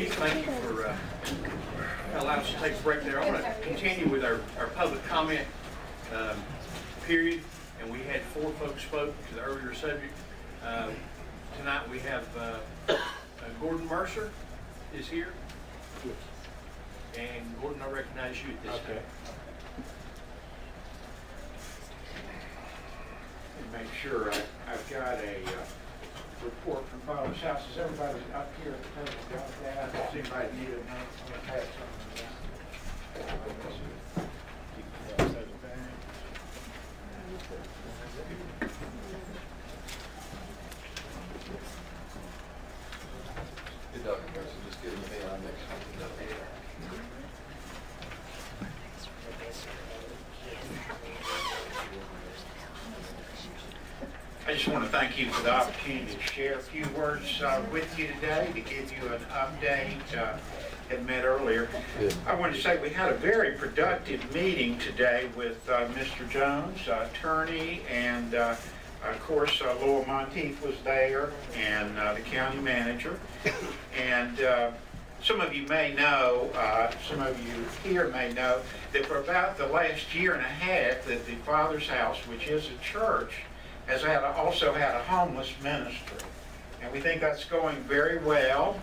Keith, thank you for allowing us to take a break there. I want to continue with our public comment period, and we had 4 folks spoke to the earlier subject. Tonight we have Gordon Mercer is here. Yes. And Gordon, I recognize you at this time. Make sure I've got a report from Father's House. Is everybody up here at the table got that? Does anybody need a note? I'm going to pass something to Good Dr. Mercer, just give me on next week. I just want to thank you for the opportunity to share a few words with you today, to give you an update. Had met earlier. Good. I want to say we had a very productive meeting today with Mr. Jones, attorney, and of course Laura Monteith was there, and the county manager. And some of you may know, some of you here may know, that for about the last year and a half that the Father's House, which is a church, has also had a homeless ministry. And we think that's going very well.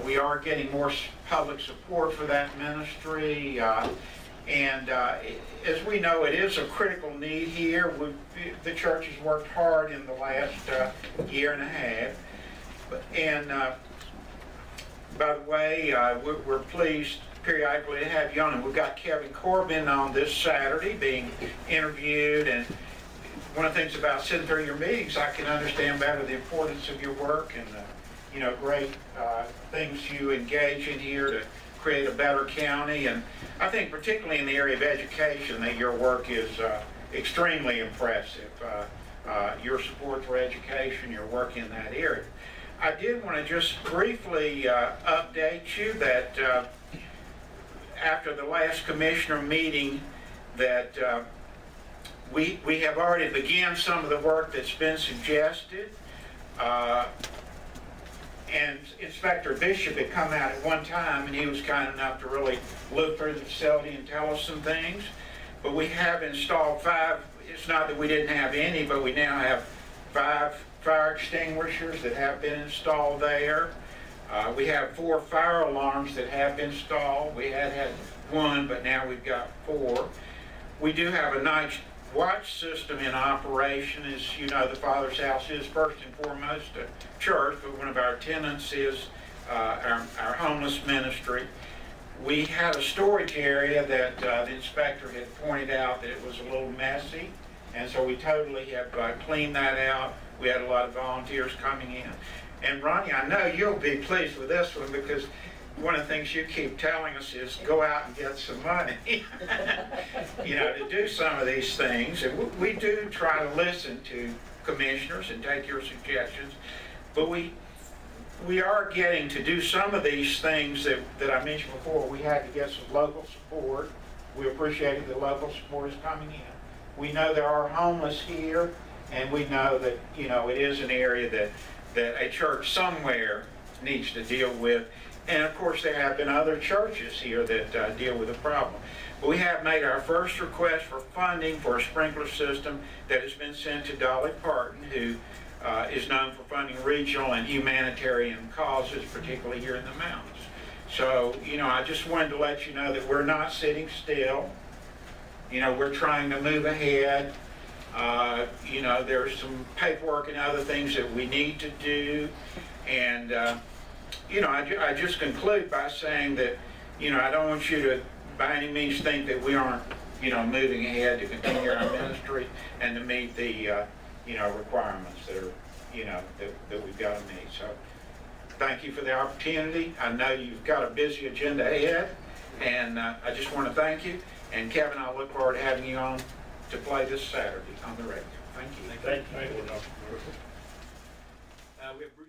We are getting more public support for that ministry. And as we know, it is a critical need here. The church has worked hard in the last year and a half. And by the way, we're pleased periodically to have you on. And we've got Kevin Corbin on this Saturday being interviewed. And one of the things about sitting through your meetings, I can understand better the importance of your work and great things you engage in here to create a better county. And I think particularly in the area of education that your work is extremely impressive. Your support for education, your work in that area. I did want to just briefly update you that after the last commissioner meeting that we have already begun some of the work that's been suggested. And Inspector Bishop had come out at one time, and he was kind enough to really look through the facility and tell us some things. But we have installed 5, it's not that we didn't have any, but we now have 5 fire extinguishers that have been installed there. We have 4 fire alarms that have been installed. We had 1, but now we've got 4. We do have a night watch system in operation. As you know, the Father's House is first and foremost a church, but one of our tenants is our homeless ministry. We had a storage area that the inspector had pointed out that it was a little messy, and so we totally have cleaned that out. We had a lot of volunteers coming in. And Ronnie, I know you'll be pleased with this one, because one of the things you keep telling us is go out and get some money, to do some of these things. And we do try to listen to commissioners and take your suggestions, but we are getting to do some of these things that I mentioned before. We had to get some local support. We appreciated the local support is coming in. We know there are homeless here, and we know that it is an area that a church somewhere needs to deal with. And of course there have been other churches here that deal with the problem. But we have made our first request for funding for a sprinkler system that has been sent to Dolly Parton, who is known for funding regional and humanitarian causes, particularly here in the mountains. So, I just wanted to let you know that we're not sitting still. We're trying to move ahead. There's some paperwork and other things that we need to do. And I just conclude by saying that, I don't want you to by any means think that we aren't, moving ahead to continue our ministry and to meet the, requirements that are, that we've got to meet. So thank you for the opportunity. I know you've got a busy agenda ahead, and I just want to thank you. And Kevin, I look forward to having you on to play this Saturday on the radio. Thank you. Thank you.